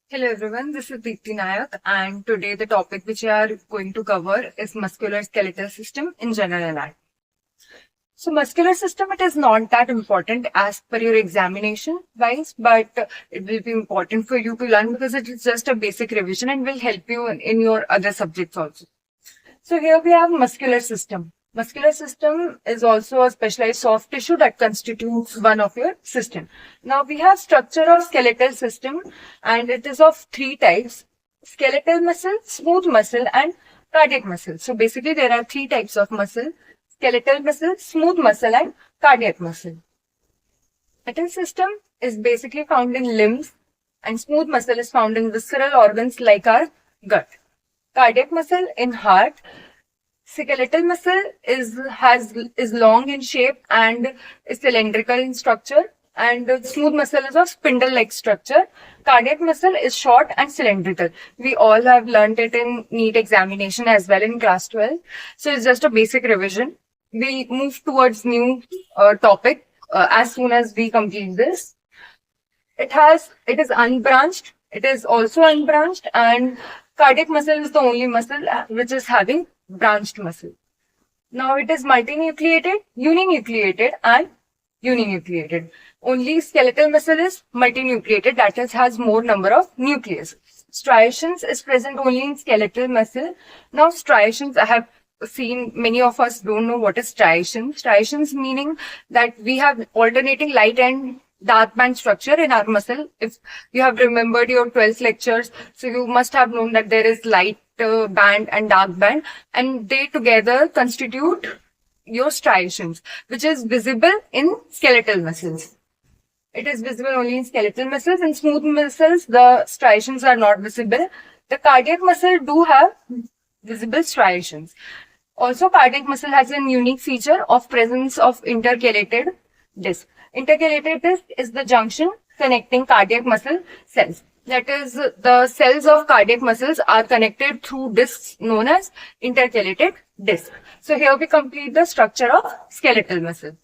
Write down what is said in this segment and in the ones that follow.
Hello everyone, this is Deepti Nayak, and today the topic which we are going to cover is musculoskeletal system in general anatomy. So muscular system, it is not that important as per your examination wise, but it will be important for you to learn because it is just a basic revision and will help you in your other subjects also. So here we have muscular system. Muscular system is also a specialized soft tissue that constitutes one of your system. Now we have structure of skeletal system and it is of three types: skeletal muscle, smooth muscle and cardiac muscle. So basically there are three types of muscle: skeletal muscle, smooth muscle and cardiac muscle. Skeletal system is basically found in limbs and smooth muscle is found in visceral organs like our gut. Cardiac muscle in heart. Skeletal muscle is long in shape and is cylindrical in structure, and smooth muscle is of spindle-like structure. Cardiac muscle is short and cylindrical. We all have learned it in NEET examination as well in class 12. So it's just a basic revision. We'll move towards new topic as soon as we complete this. It is unbranched. It is also unbranched, and cardiac muscle is the only muscle which is having branched muscle. Now it is multinucleated, uninucleated and uninucleated. Only skeletal muscle is multinucleated, that is has more number of nucleus. Striations is present only in skeletal muscle. Now striations, I have seen many of us don't know what is striation. Striations meaning that we have alternating light and dark band structure in our muscle. If you have remembered your 12th lectures, so you must have known that there is light band and dark band, and they together constitute your striations, which is visible in skeletal muscles. It is visible only in skeletal muscles. In smooth muscles, the striations are not visible. The cardiac muscle do have visible striations. Also, cardiac muscle has a unique feature of presence of intercalated disc. Intercalated disc is the junction connecting cardiac muscle cells. That is, the cells of cardiac muscles are connected through discs known as intercalated disc. So here we complete the structure of skeletal muscle.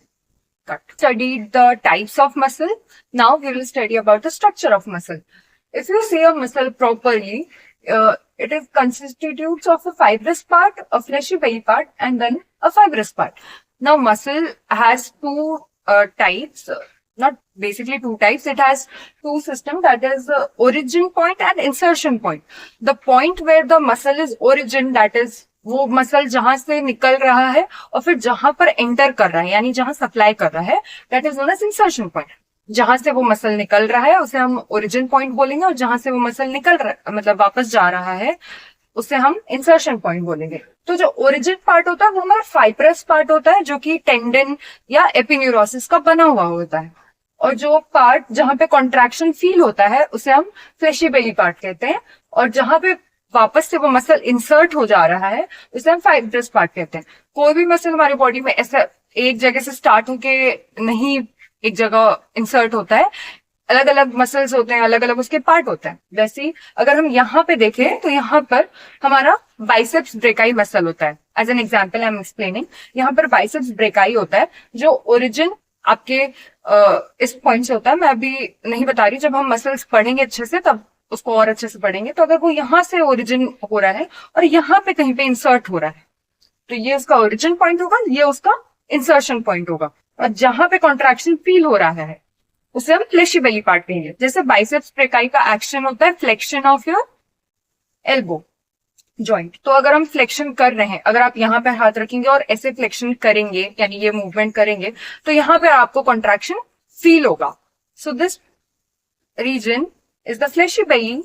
Studied the types of muscle. Now we will study about the structure of muscle. If you see a muscle properly, it is constitutes of a fibrous part, a fleshy belly part, and then a fibrous part. Now muscle has two types, not basically two types. It has two systems, that is origin point and insertion point. The point where the muscle is origin, that is वो muscle जहां से निकल रहा है और फिर जहां पर एंटर कर रहा है, यानी जहां सप्लाई कर रहा है, that is known as insertion point. जहां से वो मसल निकल रहा है उसे हम ओरिजिन पॉइंट बोलेंगे, और जहां से वो मसल निकल रहा मतलब वापस जा रहा है उसे हम इंसर्शन पॉइंट बोलेंगे. तो जो ओरिजिन पार्ट होता है वो हमारा फाइब्रस पार्ट होता है, जो कि टेंडन या एपिन्यूरोसिस का बना हुआ होता है. और जो पार्ट जहां पे कॉन्ट्रैक्शन फील होता है उसे हम फ्लेशी बेली पार्ट कहते हैं. और जहां पे वापस से वो मसल इंसर्ट हो जा रहा है उसे हम फाइब्रस पार्ट कहते हैं. कोई भी मसल हमारी बॉडी में ऐसा एक जगह से स्टार्ट होके नहीं एक जगह इंसर्ट होता है. अलग अलग मसल्स होते हैं, अलग अलग उसके पार्ट होते हैं. वैसे ही अगर हम यहाँ पे देखें तो यहाँ पर हमारा बाइसेप्स ब्रेकाई मसल होता है. As an example I am explaining. यहाँ पर बाइसेप्स ब्रेकाई होता है जो ओरिजिन आपके इस पॉइंट से होता है. मैं अभी नहीं बता रही, जब हम मसल्स पढ़ेंगे अच्छे से तब उसको और अच्छे से पढ़ेंगे. तो अगर वो यहाँ से ओरिजिन हो रहा है और यहाँ पे कहीं पे इंसर्ट हो रहा है तो ये उसका ओरिजिन पॉइंट होगा, ये उसका इंसर्शन पॉइंट होगा. और जहां पे कॉन्ट्रैक्शन फील हो रहा है उसे हम फ्लेशी बेली पार्ट कहेंगे. जैसे बाइसेप्स ब्रेकाई का एक्शन होता है flexion of your elbow joint. तो अगर हम फ्लेक्शन कर रहे हैं, अगर आप यहाँ पे हाथ रखेंगे और ऐसे फ्लेक्शन करेंगे यानी ये मूवमेंट करेंगे तो यहाँ पे आपको कॉन्ट्रैक्शन फील होगा. So this region is the fleshy belly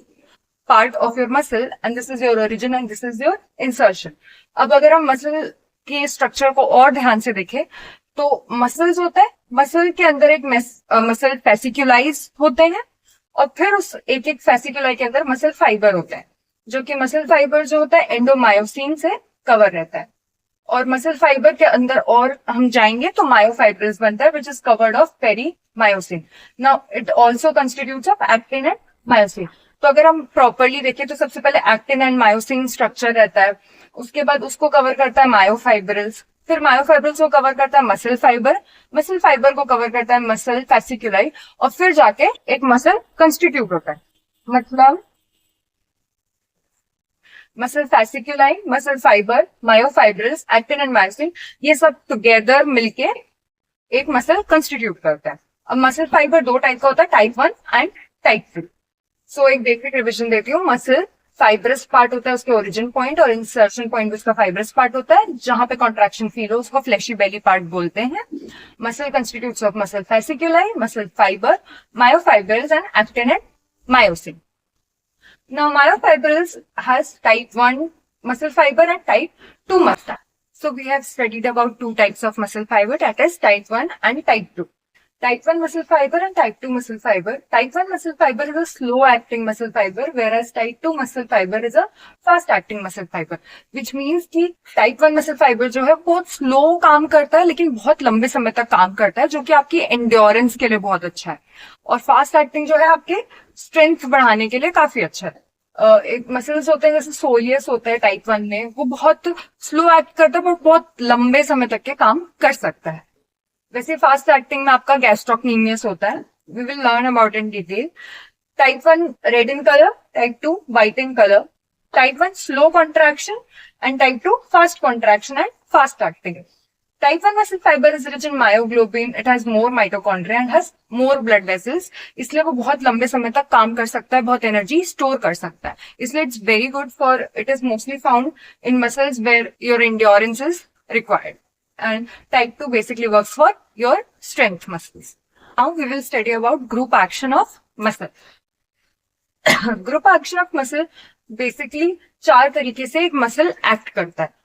part of your muscle and this is your origin and this is your insertion. अब अगर हम मसल के स्ट्रक्चर को और ध्यान से देखें तो मसल्स होता है, मसल के अंदर एक मसल फैसिक्युलाइज होते हैं और फिर उस एक एक फैसिक्युलाई के अंदर मसल फाइबर होता है, जो कि मसल फाइबर जो होता है एंडोमायोसिन से कवर रहता है. और मसल फाइबर के अंदर और हम जाएंगे तो मायोफाइब्रस बनता है which is covered of perimysium. Now it also constitutes of actin and myosin. तो अगर हम प्रॉपरली देखें तो सबसे पहले एक्टिन एंड मायोसिन स्ट्रक्चर रहता है, उसके बाद उसको कवर करता है मायोफाइब्रल्स, फिर मायोफाइब्रल्स को कवर करता है मसल फाइबर, मसल फाइबर को कवर करता है मसल फैसिक्युलाई, और फिर जाके एक मसल कंस्टिट्यूट होता है. मतलब muscle fasciculi, muscle fibre, myofibrils, actin and myosin, ये सब टुगेदर मिलके एक मसल कंस्टिट्यूट करता है। अब मसल फाइबर दो टाइप का होता है, टाइप 1 एंड टाइप 2। सो एक बेसिक रिविजन देती हूँ। मसल फाइब्रस पार्ट होता है उसके ओरिजिन पॉइंट, और इंसर्शन पॉइंट उसका फाइब्रस पार्ट होता है, जहां पे कॉन्ट्रैक्शन फील हो उसको फ्लैशी बेली पार्ट बोलते हैं। Muscle constitutes of muscle fasciculi, muscle fibre, myofibrils and actin and myosin. Now, myofibrils has type 1 muscle fiber and type 2 muscle. So, we have studied about two types of muscle fiber, that is type 1 and type 2. Type 1 muscle fiber and type 2 muscle fiber. Type 1 muscle fiber is a slow acting muscle fiber, whereas type 2 muscle fiber is a fast acting muscle fiber. Which means कि type 1 muscle fiber जो है बहुत slow काम करता है, लेकिन बहुत लंबे समय तक काम करता है, जो कि आपकी endurance के लिए बहुत अच्छा है। और fast acting जो है आपके स्ट्रेंथ बढ़ाने के लिए काफी अच्छा है। एक मसल्स होते हैं जैसे सोलियस होता है टाइप 1 में, वो बहुत स्लो एक्ट करता है पर बहुत लंबे समय तक के काम कर सकता है। वैसे फास्ट एक्टिंग में आपका गैस्ट्रोक्नीमियस होता है, we will learn about in detail. Type 1 red in colour, type 2 white in colour. Type 1 slow contraction and type 2 fast contraction and fast acting. Type 1 muscle fiber is rich in myoglobin. It has more mitochondria and has more blood vessels. इसलिए वो बहुत लंबे समय तक काम कर सकता है, बहुत एनर्जी स्टोर कर सकता है। इसलिए it's very good for, it is mostly found in muscles where your endurance is required. And type 2 basically works for your strength muscles. Now we will study about group action of muscle. Group action of muscle basically चार तरीके से एक muscle act करता है।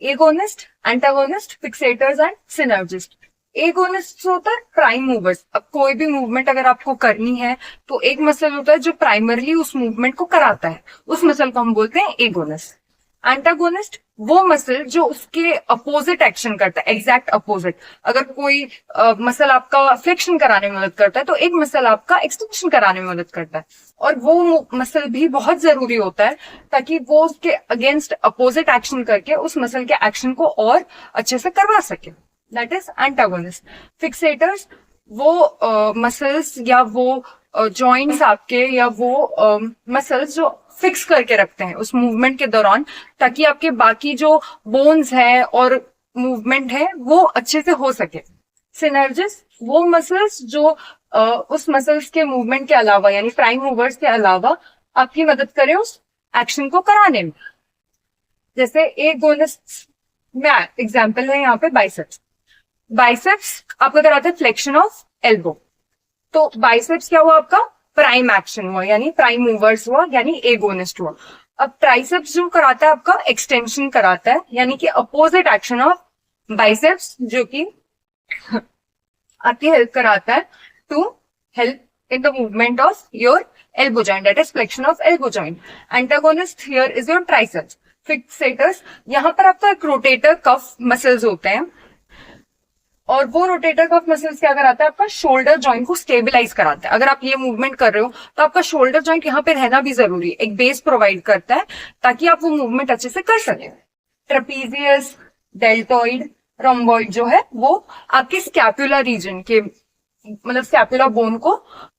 Agonist, antagonist, fixators and synergist. Agonist होता है prime movers. अब कोई भी मूवमेंट अगर आपको करनी है तो एक मसल होता है जो प्राइमरली उस मूवमेंट को कराता है, उस मसल को हम बोलते हैं एगोनिस्ट। एंटागोनिस्ट वो मसल जो उसके अपोजिट एक्शन करता है, एग्जैक्ट अपोजिट। अगर कोई मसल आपका फ्लेक्शन कराने में मदद करता है तो एक मसल आपका एक्सटेंशन कराने में मदद करता है, और वो मसल भी बहुत जरूरी होता है ताकि वो उसके अगेंस्ट अपोजिट एक्शन करके उस मसल के एक्शन को और अच्छे से करवा सके। That is antagonist. फिक्सेटर्स वो मसल्स या वो जॉइंट्स आपके, या वो मसल्स जो फिक्स करके रखते हैं उस मूवमेंट के दौरान, ताकि आपके बाकी जो बोन्स है और मूवमेंट है वो अच्छे से हो सके। सिनर्जिस्ट वो मसल्स जो उस मसल्स के मूवमेंट के अलावा, यानी प्राइम मूवर्स के अलावा, आपकी मदद करे उस एक्शन को कराने में। जैसे एक गोनिस्ट में एग्जाम्पल है यहाँ पे बाइसेप्स। बाइसेप्स आपका कराता है फ्लेक्शन ऑफ एल्बो, तो बाइसेप्स क्या हुआ आपका प्राइम एक्शन हुआ, यानी प्राइम मूवर्स हुआ, यानी एगोनिस्ट हुआ। अब ट्राइसेप्स जो कराता है आपका एक्सटेंशन कराता है, यानी कि अपोजिट एक्शन ऑफ बाइसेप्स, जो कि आपकी हेल्प कराता है to help in the movement of your elbow joint, that is flexion of elbow joint. Antagonist here is your triceps. Fixators, यहाँ पर आपका एक रोटेटर कफ मसल्स होते हैं, और वो रोटेटर कफ मसल्स क्या कराता है आपका शोल्डर जॉइंट को स्टेबलाइज कराता है। अगर आप ये मूवमेंट कर रहे हो तो आपका शोल्डर जॉइंट यहाँ पे रहना भी जरूरी है, एक बेस प्रोवाइड करता है ताकि आप वो मूवमेंट अच्छे से कर सके। ट्रेपीजियस, डेल्टोइड, रोम्बॉइड जो है वो आपके स्कैपुला रीजन के, मतलब स्कैपुला बोन को,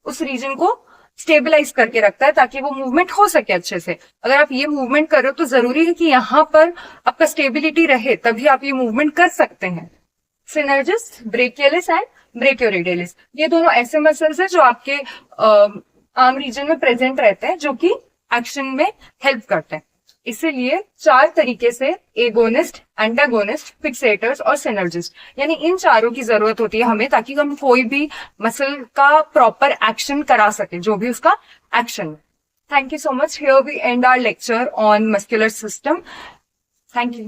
उस रीजन को स्टेबलाइज करके रखता है ताकि वो मूवमेंट हो सके अच्छे से। अगर आप ये मूवमेंट कर रहे हो तो जरूरी है कि यहाँ पर आपका स्टेबिलिटी रहे, तभी आप ये मूवमेंट कर सकते हैं। सिनर्जिस, ब्रेकियलिस एंड ब्रेकियोरेडियलिस, ये दोनों ऐसे मसल्स हैं जो आपके आर्म रीजन में प्रेजेंट रहते हैं, जो कि एक्शन में हेल्प करते हैं। इसीलिए चार तरीके से एगोनिस्ट, एंटागोनिस्ट, फिक्सेटर्स और सिनर्जिस्ट, यानी इन चारों की जरूरत होती है हमें, ताकि हम कोई भी मसल का प्रॉपर एक्शन करा सके, जो भी उसका एक्शन है। Thank you so much. Here we end our lecture on muscular system. Thank you.